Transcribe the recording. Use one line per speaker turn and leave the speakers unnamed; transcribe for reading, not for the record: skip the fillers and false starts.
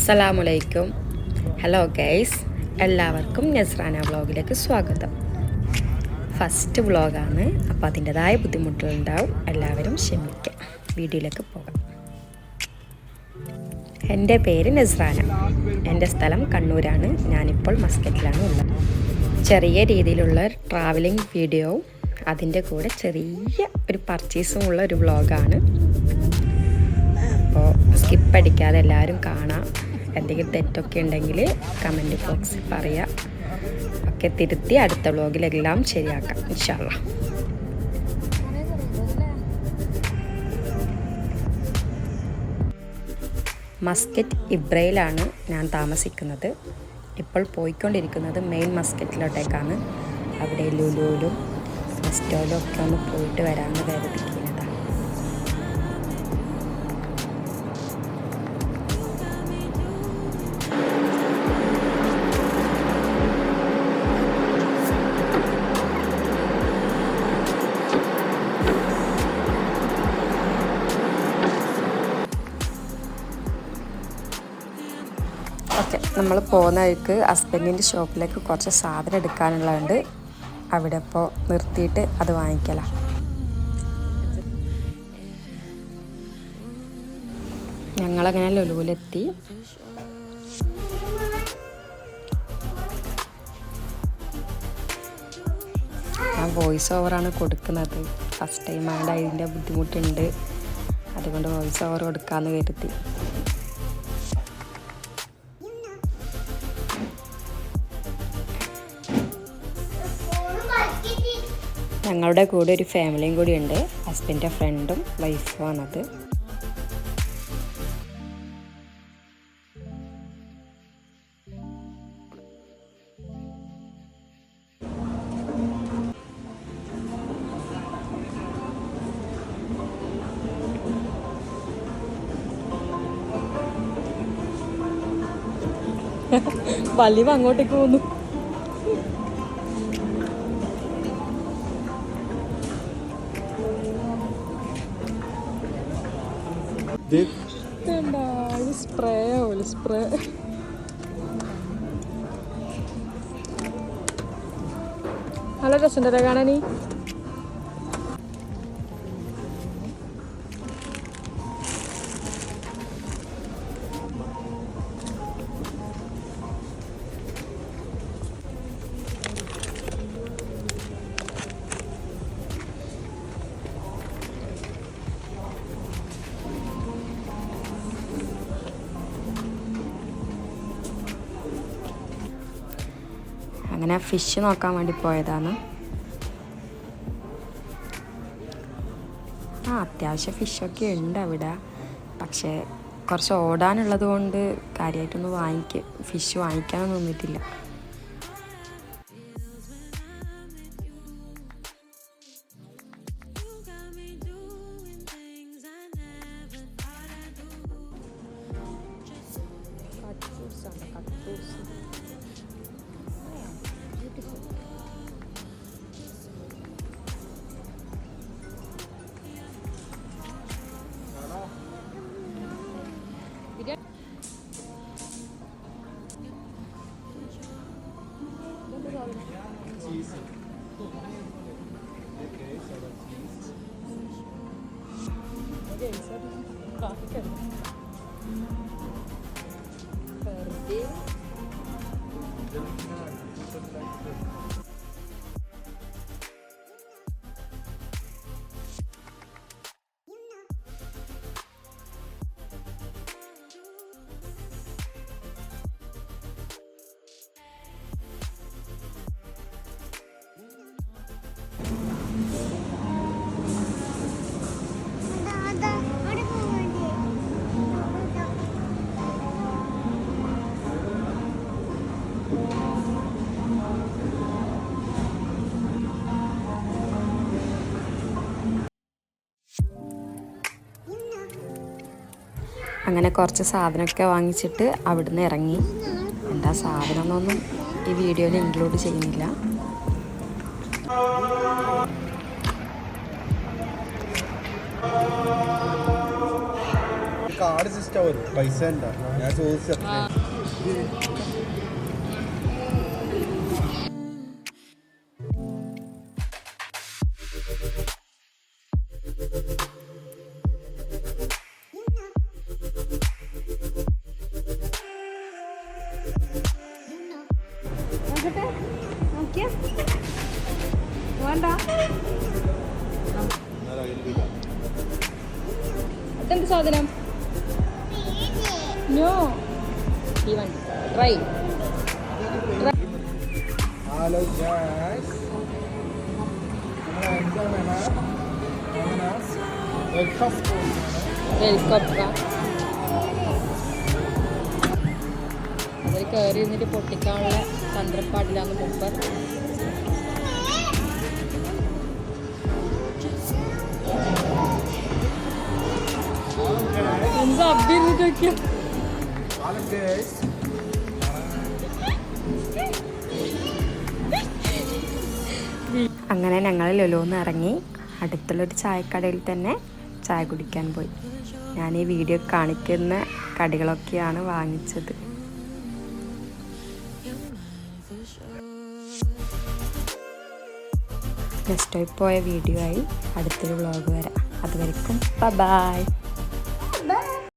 അസ്സലാമലൈക്കും. Hello guys, എല്ലാവർക്കും നസ്രാന വ്ളോഗിലേക്ക് സ്വാഗതം. ഫസ്റ്റ് വ്ളോഗാണ്, അപ്പോൾ അതിൻ്റെതായ ബുദ്ധിമുട്ടുകളുണ്ടാവും, എല്ലാവരും ക്ഷമിക്കാം. വീഡിയോയിലേക്ക് പോകാം. എൻ്റെ പേര് നസ്രാന. എൻ്റെ സ്ഥലം കണ്ണൂരാണ്. ഞാനിപ്പോൾ മസ്കറ്റിലാണ് ഉള്ളത്. ചെറിയ രീതിയിലുള്ള ട്രാവലിംഗ് വീഡിയോവും അതിൻ്റെ കൂടെ ചെറിയ ഒരു പർച്ചേസും ഉള്ള ഒരു വ്ളോഗാണ്. അപ്പോൾ സ്കിപ്പ് അടിക്കാതെ എല്ലാവരും കാണാം. എന്തെങ്കിലും തെറ്റൊക്കെ ഉണ്ടെങ്കിൽ കമൻറ്റ് ബോക്സിൽ പറയാം. ഒക്കെ തിരുത്തി അടുത്ത വ്ളോഗിലെല്ലാം ശരിയാക്കാം ഇൻഷാ അല്ലാഹ്. മസ്കറ്റ് ഇബ്രയിലാണ് ഞാൻ താമസിക്കുന്നത്. ഇപ്പോൾ പോയിക്കൊണ്ടിരിക്കുന്നത് മെയിൻ മസ്കറ്റിലോട്ടേക്കാണ്. അവിടെ ലുലുവിലും റെസ്റ്റോലും ഒക്കെ ഒന്ന് പോയിട്ട് വരാമെന്ന് കരുതിക്കുന്നതാണ്. ഓക്കെ, നമ്മൾ പോകുന്ന വഴിക്ക് ഹസ്ബൻഡിൻ്റെ ഷോപ്പിലേക്ക് കുറച്ച് സാധനം എടുക്കാനുള്ളതുണ്ട്. അവിടെ ഇപ്പോൾ നിർത്തിയിട്ട് അത് വാങ്ങിക്കലാണ്. ഞങ്ങളങ്ങനെ ലുലുവിലെത്തി. ഞാൻ വോയിസ് ഓവറാണ് കൊടുക്കുന്നത്. ഫസ്റ്റ് ടൈം ആയതുകൊണ്ട് അതിൻ്റെ ബുദ്ധിമുട്ടുണ്ട്. അതുകൊണ്ട് വോയിസ് ഓവർ കൊടുക്കാമെന്ന് കരുതി. ഞങ്ങളുടെ കൂടെ ഒരു ഫാമിലിയും കൂടി ഉണ്ട്. ഹസ്ബൻഡിൻ്റെ ഫ്രണ്ടും വൈഫുമാണത്. വലിവ് അങ്ങോട്ടേക്ക് പോന്നു. സ്പ്രേ സ്പ്രേ നല്ല രസമുണ്ടല്ലേ കാണാനീ. അങ്ങനെ ഫിഷ് നോക്കാൻ വേണ്ടി പോയതാണ്. അത്യാവശ്യം ഫിഷൊക്കെ ഉണ്ട് അവിടെ. പക്ഷേ കുറച്ച് ഓടാനുള്ളത് കൊണ്ട് കാര്യമായിട്ടൊന്നും ഫിഷ് വാങ്ങിക്കാനൊന്നും നിന്നിട്ടില്ല. അങ്ങനെ കുറച്ച് സാധനമൊക്കെ വാങ്ങിച്ചിട്ട് അവിടുന്ന് ഇറങ്ങി. എന്താ സാധനമൊന്നും ഈ വീഡിയോയിൽ ഇൻക്ലൂഡ് ചെയ്യുന്നില്ല.
കാർഡ് സിസ്റ്റം വരും, പൈസ ഉണ്ടോ ഞാൻ ചോദിച്ചു.
അതെന്ത് സാധനം? No, try.
Hello guys,
helicopter അതിൽ കയറി ഇരുന്നിട്ട് പൊട്ടിക്കാനുള്ള തന്ത്രപ്പാടിലാണ് മുമ്പ്. എന്താ അബ്ബി എന്നിട്ടൊക്കെ അങ്ങനെ ഞങ്ങൾ ലുലുന്ന് ഇറങ്ങി അടുത്തുള്ളൊരു ചായക്കടയിൽ തന്നെ ചായ കുടിക്കാൻ പോയി. ഞാൻ ഈ വീഡിയോ കാണിക്കുന്ന കടികളൊക്കെയാണ് വാങ്ങിച്ചത്. നെക്സ്റ്റ് പോയ വീഡിയോ ആയി അടുത്തൊരു വ്ളോഗ് വരാം. അതുവരെക്കും ബൈ.